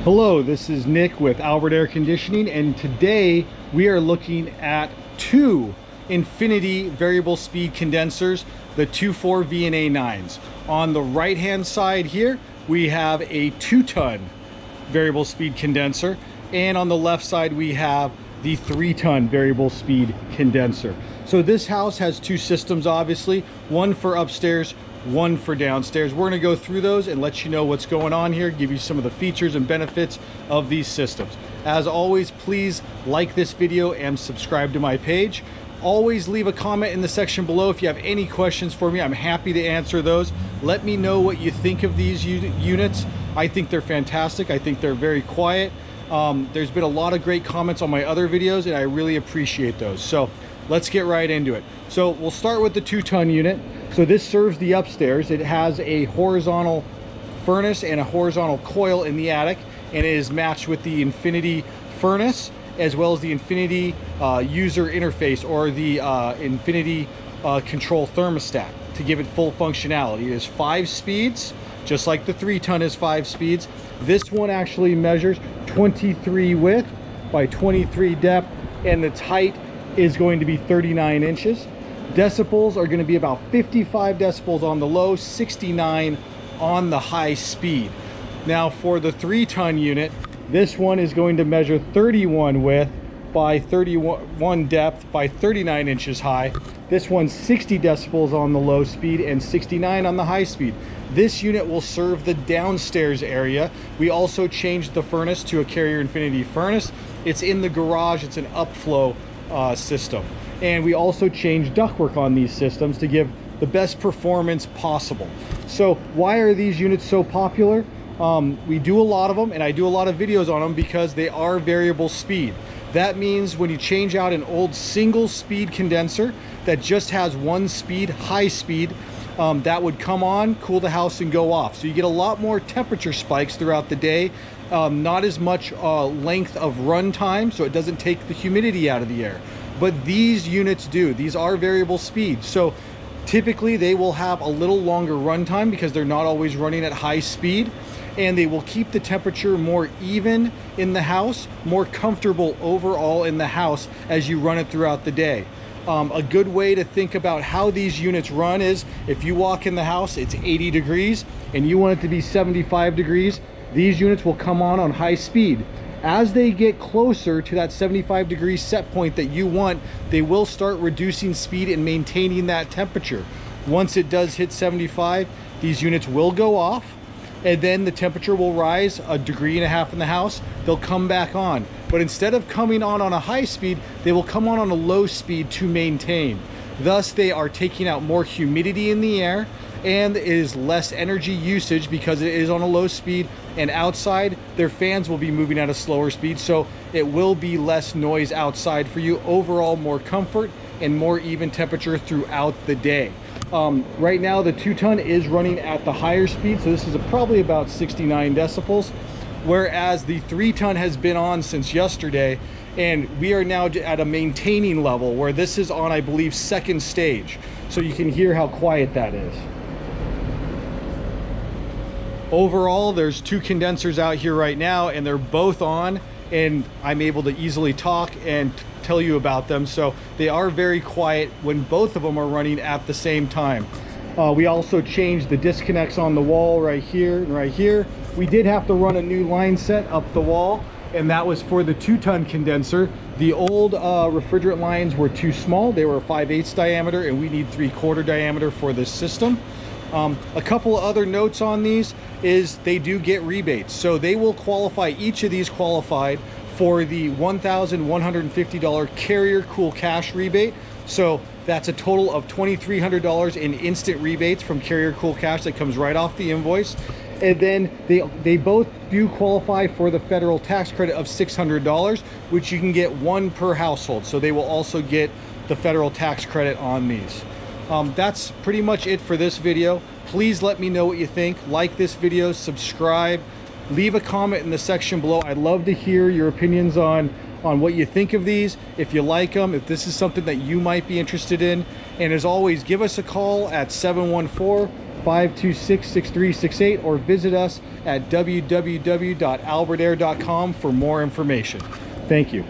Hello, this is Nick with Albert Air Conditioning, and today we are looking at two Infinity variable speed condensers, the 2.4 VNA 9s. On the right hand side here, we have a 2-ton variable speed condenser, and on the left side we have the 3-ton variable speed condenser. So this house has two systems, obviously, one for upstairs, one for downstairs. We're going to go through those and let you know what's going on here, give you some of the features and benefits of these systems. As always, please like this video and subscribe to my page. Always leave a comment in the section below if you have any questions for me. I'm happy to answer those. Let me know what you think of these units. I think they're fantastic. I think they're very quiet. There's been a lot of great comments on my other videos, and I really appreciate those. So let's get right into it. So we'll start with the 2-ton unit. So this serves the upstairs. It has a horizontal furnace and a horizontal coil in the attic, and it is matched with the Infinity furnace as well as the Infinity user interface, or the Infinity control thermostat, to give it full functionality. It is 5 speeds, just like the 3-ton is 5 speeds. This one actually measures 23 width by 23 depth, and its height is going to be 39 inches. Decibels are going to be about 55 decibels on the low, 69 on the high speed. Now for the 3-ton unit, this one is going to measure 31 width by 31 depth by 39 inches high. This one's 60 decibels on the low speed and 69 on the high speed. This unit will serve the downstairs area. We also changed the furnace to a Carrier Infinity furnace. It's in the garage. It's an upflow system. And we also changed ductwork on these systems to give the best performance possible. So why are these units so popular? We do a lot of them, and I do a lot of videos on them because they are variable speed. That means when you change out an old single speed condenser that just has one speed, high speed, that would come on, cool the house, and go off. So you get a lot more temperature spikes throughout the day, not as much length of run time, so it doesn't take the humidity out of the air. But these units do. These are variable speed. So typically they will have a little longer run time because they're not always running at high speed, and they will keep the temperature more even in the house, more comfortable overall in the house as you run it throughout the day. A good way to think about how these units run is, if you walk in the house, it's 80 degrees and you want it to be 75 degrees, these units will come on high speed. As they get closer to that 75 degree set point that you want, they will start reducing speed and maintaining that temperature. Once it does hit 75, these units will go off, and then the temperature will rise 1.5 degrees in the house. They'll come back on. But instead of coming on a high speed, they will come on a low speed to maintain. Thus, they are taking out more humidity in the air, and it is less energy usage because it is on a low speed, and outside their fans will be moving at a slower speed, so it will be less noise outside for you. Overall, more comfort and more even temperature throughout the day. Right now the 2-ton is running at the higher speed, so this is probably about 69 decibels, whereas the 3-ton has been on since yesterday, and we are now at a maintaining level where this is on, I believe, 2nd stage. So you can hear how quiet that is. Overall, there's 2 condensers out here right now, and they're both on, and I'm able to easily talk and tell you about them. So they are very quiet when both of them are running at the same time. We also changed the disconnects on the wall right here and right here. We did have to run a new line set up the wall, and that was for the 2-ton condenser. The old refrigerant lines were too small. They were 5/8 diameter, and we need 3/4 diameter for this system. A couple of other notes on these is they do get rebates. So they will qualify, each of these qualified for the $1,150 Carrier Cool Cash rebate. So that's a total of $2,300 in instant rebates from Carrier Cool Cash that comes right off the invoice. And then they both do qualify for the federal tax credit of $600, which you can get 1 per household. So they will also get the federal tax credit on these. That's pretty much it for this video. Please let me know what you think. Like this video, subscribe, leave a comment in the section below. I'd love to hear your opinions on what you think of these, if you like them, if this is something that you might be interested in. And as always, give us a call at 714 526-6368 or visit us at www.albertair.com for more information. Thank you.